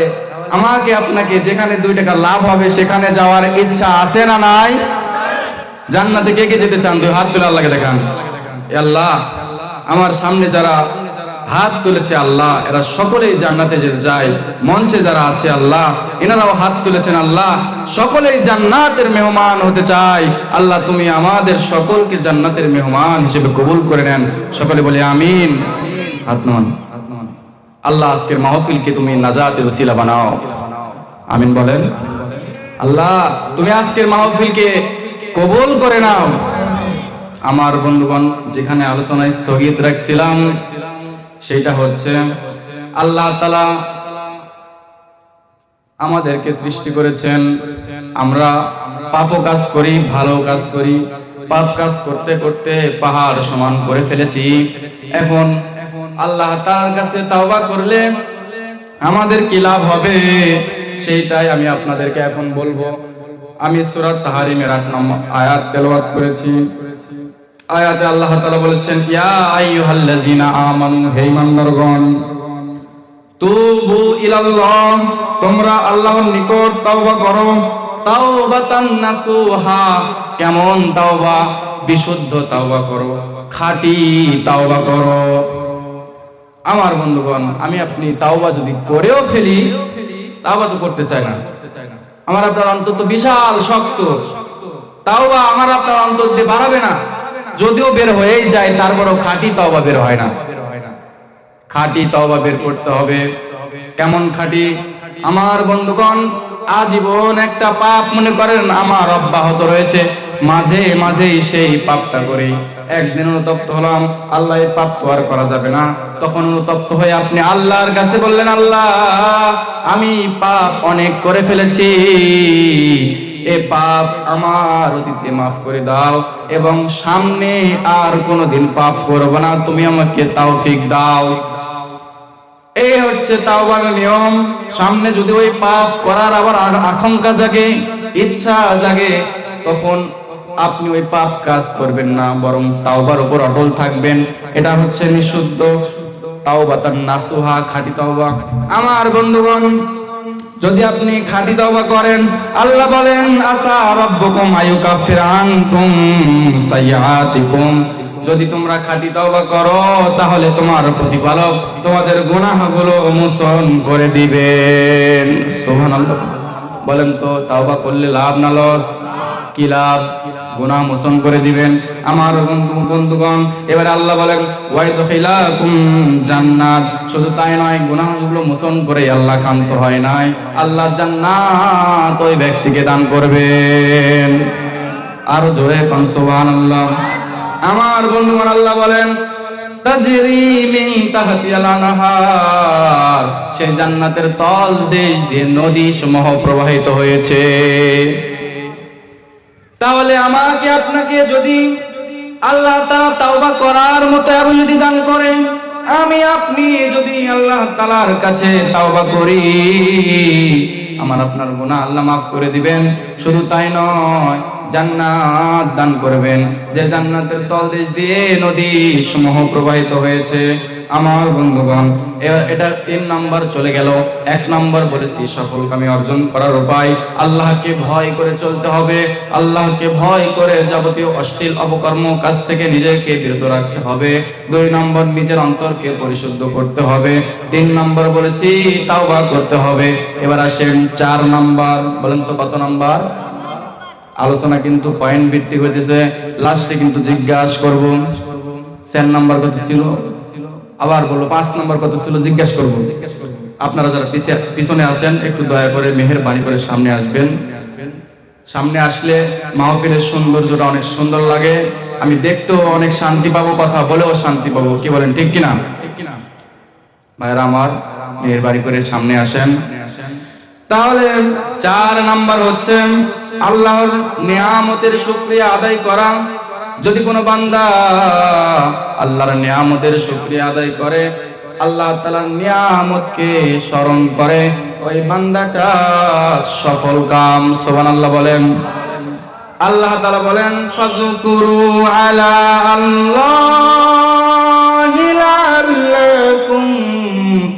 আমাকে আপনাকে যেখানে 2 টাকা লাভ হবে সেখানে যাওয়ার ইচ্ছা আছে না নাই? জান্নাতে কে কে যেতে চান? 2 হাত তুলে আল্লাহকে দেখান। আল্লাহ, আমার সামনে যারা হাত তুলেছে আল্লাহ, এরা সকলেই জান্নাতে যেতে যায়। মঞ্চে যারা আছে আল্লাহ, এনারাও হাত তুলেছেন আল্লাহ, সকলেই জান্নাতের মেহমান হতে চায়। আল্লাহ, তুমি আমাদের সকলকে জান্নাতের মেহমান হিসেবে কবুল করে নেন। সকলে বলে আমিন। হাত নামান। আল্লাহ, আজকের মাহফিলকে তুমি নাজাতের ওসিলা বানাও। আমিন বলেন। আল্লাহ, তুমি আজকের মাহফিলকে কবুল করে নাও। আমার বন্ধুগণ, যেখানে আলোচনা স্থগিত রাখছিলাম সেটা হচ্ছে, আল্লাহ তাআলা আমাদেরকে সৃষ্টি করেছেন, আমরা পাপ কাজ করি, ভালো কাজ করি। পাপ কাজ করতে করতে পাহাড় সমান করে ফেলেছি। এখন আল্লাহ তাআলার কাছে তাওবা করলে আমাদের কি লাভ হবে, সেইটাই আমি আপনাদেরকে এখন বলবো। আমি সূরা তাহরিমের 8 নম্বর আয়াত তেলাওয়াত করেছি। আয়াতে আল্লাহ তাআলা বলেছেন, ইয়া আইয়ুহাল্লাযিনা আমানু, হে ঈমানদারগণ, তুবু ইলাল্লাহ, তোমরা আল্লাহর নিকট তাওবা করো। তাওবাতান নাসুহা, কেমন তাওবা? বিশুদ্ধ তাওবা করো, খাঁটি তাওবা করো। আমার বন্ধুগণ, আমি আপনি তাওবা যদি করেও ফেলি, তাওবা তো করতে চাই না। আমার আপনার অন্তর তো বিশাল শক্ত, তাওবা আমার আপনার অন্তর দিয়ে বাড়াবে না। যদিও বের হয়েই যায়, তারপরও খাঁটি তওবা বের হয় না। খাঁটি তওবা বের করতে হবে। কেমন খাঁটি? আমার বন্ধুগণ, আজীবন একটা পাপ মনে করেন আমার অব্যাহত রয়েছে, মাঝে মাঝেই সেই পাপটা করি। একদিন অনুতপ্ত হলাম, আল্লাহ এই পাপ তো আর করা যাবে না। তখন অনুতপ্ত হয়ে আপনি আল্লাহর কাছে বললেন, আল্লাহ আমি পাপ অনেক করে ফেলেছি, এ পাপ আমার অতীতে মাফ করে দাও এবং সামনে আর কোনোদিন পাপ করব না, তুমি আমাকে তৌফিক দাও। এই হচ্ছে তাওবার নিয়ম। সামনে যদি ওই পাপ করার আবার আকাঙ্ক্ষা জাগে, ইচ্ছা জাগে, তখন আপনি ওই পাপ কাজ করবেন না, বরং তাওবার উপর অটল থাকবেন। এটা হচ্ছে নিশুদ্ধ তাওবাতান নাসুহা, খাঁটি তাওবা। আমার বন্ধুগণ, যদি আপনি খাঁটি তাওবা করেন, আল্লাহ বলেন, আসা রাব্বুকুম আইয়ুকাফির আনকুম সাইয়্যাতিকুম, যদি তোমরা খাঁটি তাওবা করো তাহলে তোমার প্রতিপালক তোমাদের গুনাহগুলো মোচন করে দিবেন। সুবহানাল্লাহ। বলেন তো, তাওবা করলে লাভ না লস? কি লাভ? গুনাহ মোচন করে দিবেন। আমার বন্ধুগণ, এবারে আল্লাহ বলেন, ওয়াইদখিলাকুম জান্নাত, শুধু তাই নয়, গুনাহগুলো মোচন করে আল্লাহ ক্ষান্ত হয় নাই, আল্লাহ জান্নাত ওই ব্যক্তিকে দান করবেন। আরো জোরে কোন সুবহানাল্লাহ। আমার বন্ধুগণ, আল্লাহ বলেন, তাজরি মিন তাহতিল আনহার, সেই জান্নাতের তল দেশ দিয়ে নদী সমূহ প্রবাহিত হয়েছে। তাহলে আমাকে আপনাকে যদি আল্লাহ তাআলা তাওবা করার মতো অ্যাবিলিটি দান করেন, আমি আপনি যদি আল্লাহ তাআলার কাছে তাওবা করি, আমার আপনার গুনাহ আল্লাহ মাফ করে দিবেন। শুধু তাই নয়, জান্নাত দান করবেন, যে জান্নাতের তলদেশ দিয়ে নদী সমূহ প্রবাহিত হয়েছে। আমার বন্ধুগণ, এটা 3 নাম্বার চলে গেল। 1 নাম্বার বলেছি সফলকামী অর্জন করার উপায়, আল্লাহকে ভয় করে চলতে হবে। আল্লাহকে ভয় করে যাবতীয় অশ্লীল অপকর্ম কাজ থেকে নিজেকে বিরত রাখতে হবে। 2 নাম্বার নিজের অন্তরকে পরিশুদ্ধ করতে হবে। 3 নাম্বার বলেছি তাওবা করতে হবে। এবার আসেন 4 নাম্বার। বলেন তো কত নাম্বার? আলোচনা কিন্তু পয়েন্ট ভিত্তিক হইতেছে, লাস্টে কিন্তু জিজ্ঞাসা করব 4 নাম্বার কত ছিল, আবার বলবো 5 নাম্বার কত ছিল, জিজ্ঞাসা করব। আপনারা যারা পিছনে আছেন একটু দয়া করে মেহেরবানি করে সামনে আসবেন। সামনে আসলে মাহফিলের সৌন্দর্যটা অনেক সুন্দর লাগে, আমি দেখতেও অনেক শান্তি পাবো, কথা বলেও শান্তি পাবো। কি বলেন, ঠিক কিনা? ভাইরা আমার, মেহেরবানি করে সামনে আসেন। তাহলে 4 নাম্বার হচ্ছে আল্লাহর নিয়ামতের শুকরিয়া আদায় করা। যদি কোনো বান্দা আল্লাহর নিয়ামতের শুকরিয়া আদায় করে, আল্লাহ তাআলার নিয়ামতকে স্মরণ করে, ওই বান্দাটা সফল কাম। সুবহানাল্লাহ বলেন। আল্লাহ তাআলা বলেন, ফাযকুরু আলা আল্লাহি লাআল্লাকুম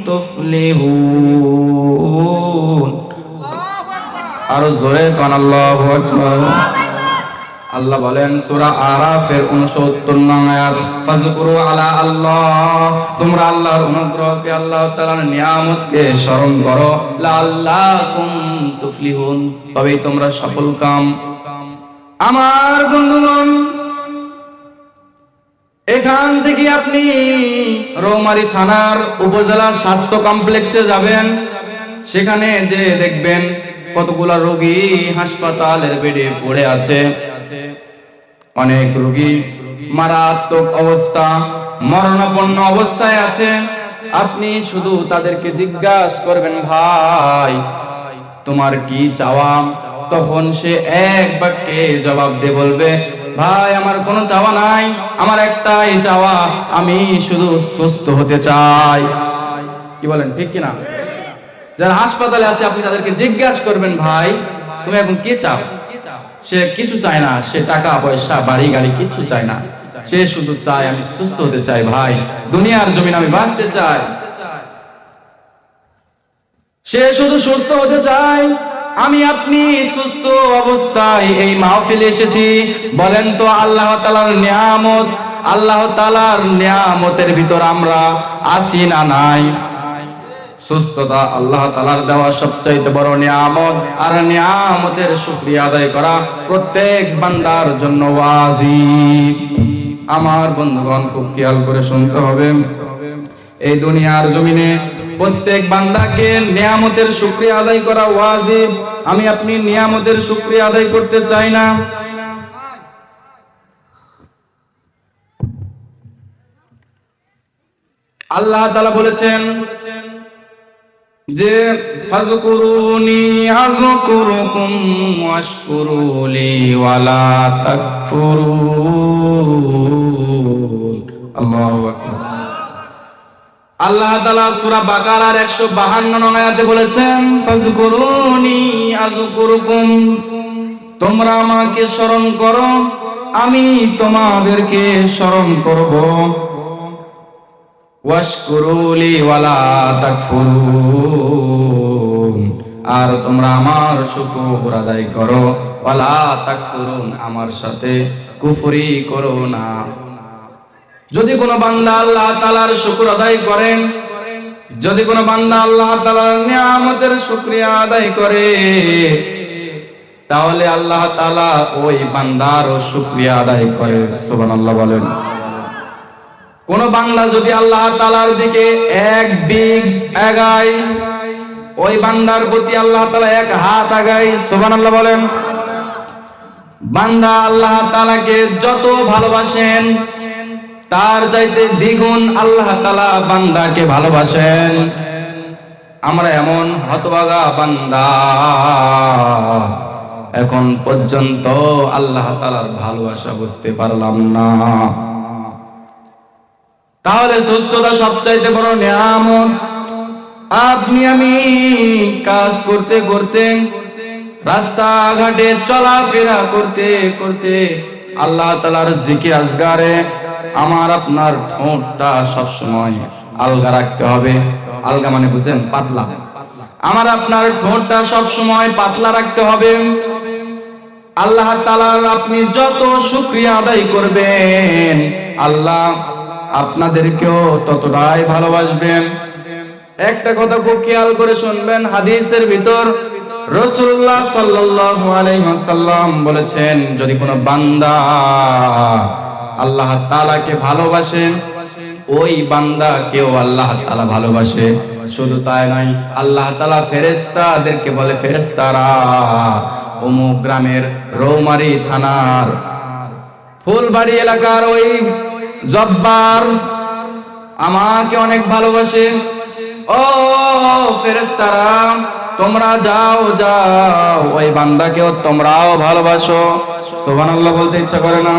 তুফলিহুন। আরো জোরে কান আল্লাহু আকবার। আল্লাহ বলেন সূরা আরাফের 69 নং আয়াত, ফাযকুরু আলা আল্লাহ, তোমরা আল্লাহর অনুগ্রহকে, আল্লাহ তাআলার নিয়ামতকে স্মরণ করো, লাআল্লাকুম তুফলিহুন, তবেই তোমরা সফল কাম। আমার বন্ধুগণ, এখান থেকে আপনি রৌমারী থানার উপজেলা স্বাস্থ্য কমপ্লেক্সে যাবেন। সেখানে যে দেখবেন কতগুলা রোগী হাসপাতালের বেডে পড়ে আছে। অনেক রোগী মারাত্মক অবস্থা, মরণাপন্ন অবস্থায় আছে। আপনি শুধু তাদেরকে জিজ্ঞাসা করবেন, ভাই তোমার কি চাওয়া? তখন সে এক বাক্যে জবাব দিয়ে বলবে, ভাই আমার কোনো চাওয়া নাই, আমার একটাই চাওয়া, আমি শুধু সুস্থ হতে চাই। কি বলেন, ঠিক কিনা? যারা হাসপাতালে আছে আপনি তাদেরকে জিজ্ঞাসা করবেন, ভাই তুমি এখন কি চাও? সে কিছু চায় না, সে টাকা পয়সা বাড়ি গাড়ি কিছু চায় না, সে শুধু চায় আমি সুস্থ হতে চাই, ভাই দুনিয়ার জমিনে আমি বাঁচতে চাই। সে শুধু সুস্থ হতে চায়। আমি আপনি সুস্থ অবস্থায় এই মাহফিলে এসেছি। বলেন তো আল্লাহ তাআলার নিয়ামত, আল্লাহ তাআলার নিয়ামতের ভিতর আমরা আছি না নাই? সুস্থতা আল্লাহ তাআলার দেওয়া সবচাইতে বড় নিয়ামত, আর নিয়ামতের শুকরিয়া আদায় করা প্রত্যেক বান্দার জন্য ওয়াজিব। আমার বন্ধুগণ, খুব খেয়াল করে শুনতে হবে, এই দুনিয়ার জমিনে প্রত্যেক বান্দাকে নিয়ামতের শুকরিয়া আদায় করা ওয়াজিব। আমি আপনি নিয়ামতের শুকরিয়া আদায় করতে চাই না। আল্লাহ তাআলা বলেছেন যে ফাযকুরুনি আযকুরুকুম ওয়াশকুরুলি ওয়ালা তাকফুরুন। আল্লাহু আকবার। আল্লাহ তাআলা সূরা বাকারার 152 নং আয়াতে বলেছেন, ফাযকুরুনি আযকুরুকুম, তোমরা আমাকে স্মরণ করো, আমি তোমাদেরকে স্মরণ করব। ওয়াশকুরুলি ওয়ালা তাকফুরুন, আর তোমরা আমার শুকর আদায় করো। ওয়ালা তাকফুরুন, আমার সাথে কুফরি করো না। যদি কোনো বান্দা আল্লাহ তাআলার শুকর আদায় করেন, যদি কোনো বান্দা আল্লাহ তাআলার নিয়ামতের শুকরিয়া আদায় করে, তাহলে আল্লাহ তাআলা ওই বান্দারও শুকরিয়া আদায় করে। সুবহানাল্লাহ বলেন। কোন বান্দা যদি আল্লাহ তাআলার দিকে এক দিক আগায়, ওই বান্দার প্রতি আল্লাহ তাআলা এক হাত আগায়। সুবহানাল্লাহ বলেন। বান্দা আল্লাহ তাআলাকে যত ভালোবাসেন, তার চাইতে দ্বিগুণ আল্লাহ তাআলা বান্দাকে ভালোবাসেন। আমরা এমন হতভাগা বান্দা, এখন পর্যন্ত আল্লাহ তাআলার ভালোবাসা বুঝতে পারলাম না। তাহলে সুস্থতা সবচাইতে বড় নিয়ামত। আপনি আমি কাজ করতে করতে, রাস্তাঘাটে চলাফেরা করতে করতে আল্লাহ তাআলার জিকির আজগারে আমার আপনার ঠোঁটটা সব সময় আলগা রাখতে হবে। আলগা মানে বুঝেন? পাতলা। আমার আপনার ঠোঁটটা সব সময় পাতলা রাখতে হবে। আল্লাহ তাআলার আপনি যত শুকরিয়া আদায় করবেন, আল্লাহ আপনাদেরকেও ততটাই ভালোবাসবেন। একটা কথা খুব খেয়াল করে শুনবেন, হাদিসের ভিতর রাসূলুল্লাহ সাল্লাল্লাহু আলাইহি ওয়াসাল্লাম বলেছেন, যদি কোনো বান্দা আল্লাহ তাআলাকে ভালোবাসে, ওই বান্দাকেও আল্লাহ তাআলা ভালোবাসে। শুধু তাই নয়, আল্লাহ তাআলা ফেরেশতাদেরকে বলে, ফেরেশতারা অমুক গ্রামের রৌমারী থানার ফুলবাড়ি এলাকার ওই জব্বার আমাকে অনেক ভালোবাসে। ও ফেরেশতারা, তোমরা যাও যাও ওই বান্দাকেও তোমরাও ভালোবাসো। সুবহানাল্লাহ বলতে ইচ্ছা করে না?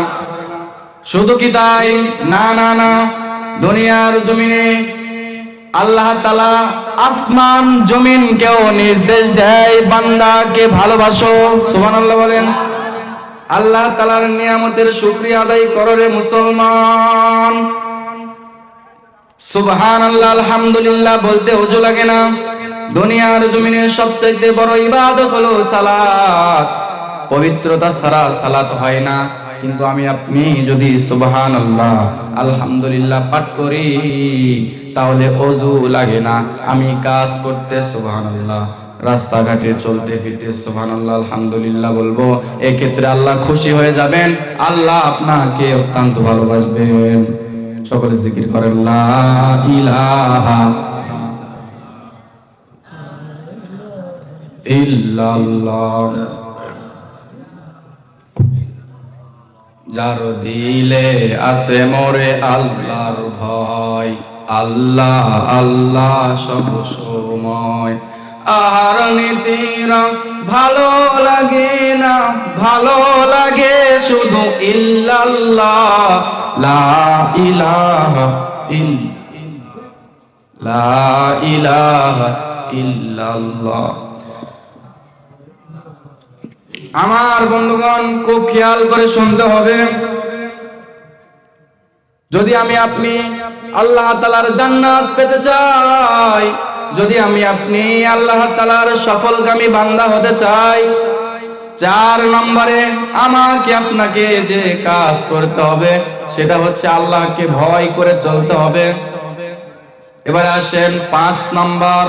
শুধু কি তাই? না না না, দুনিয়ার জমিনে আল্লাহ তাআলা আসমান জমিনকেও নির্দেশ দেয় বান্দাকে ভালোবাসো। সুবহানাল্লাহ বলেন। আল্লাহ তাআলার নিয়ামতের শুকরিয়া আদায় করো রে মুসলমান। সুবহানাল্লাহ, আলহামদুলিল্লাহ বলতে ওযু লাগে না। দুনিয়ার জমিনে সবচেয়ে বড় ইবাদত হলো সালাত। পবিত্রতা ছাড়া সালাত হয় না। কিন্তু আমি আপনি যদি সুবহানাল্লাহ আলহামদুলিল্লাহ পাঠ করি, তাহলে ওযু লাগে না। আমি কাজ করতে সুবহানাল্লাহ, রাস্তাঘাটে চলতে ফিরতে সুবহানাল্লাহ আলহামদুলিল্লাহ বলবো, এক্ষেত্রে আল্লাহ খুশি হয়ে যাবেন, আল্লাহ আপনাকে অত্যন্ত ভালোবাসবেন। সকলে জিকির করেন, লা ইলাহা ইল্লাল্লাহ। যার দিলে আছে মোরে আল্লাহর ভয়, আল্লাহ আল্লাহ সব সময়। আর নীতিরা ভালো লাগে না, ভালো লাগে শুধু ইল্লাল্লাহ, লা ইলাহা লা ইলাহা ইল্লাল্লাহ। আমার বন্ধুগণ, খুব খেয়াল করে শুনতে হবে। যদি আমি আপনি আল্লাহ তাআলার জান্নাত পেতে চাই, যদি আমি আপনি আল্লাহ তাআলার সফলগামী বান্দা হতে চাই, 4 নম্বরে আমাকে আপনাকে যে কাজ করতে হবে সেটা হচ্ছে আল্লাহকে ভয় করে চলতে হবে। এবার আসেন 5 নম্বর,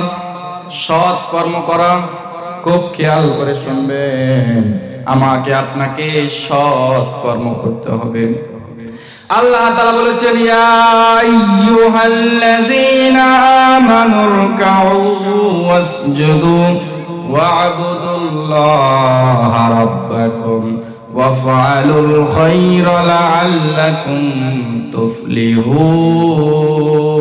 সৎ কর্ম করা। খুব খেয়াল করে শুনবেন, আমাকে আপনাকে সৎ কর্ম করতে হবে। আল্লাহ তাআলা বলেছেন, ইয়া আইয়ুহাল্লাযীনা আমানুরকাউ ওয়াসজুদু ওয়া'বুদুল্লাহা রাব্বাকুম ওয়াফআলুল খায়রা লা'আল্লাকুম তুফলিহুন।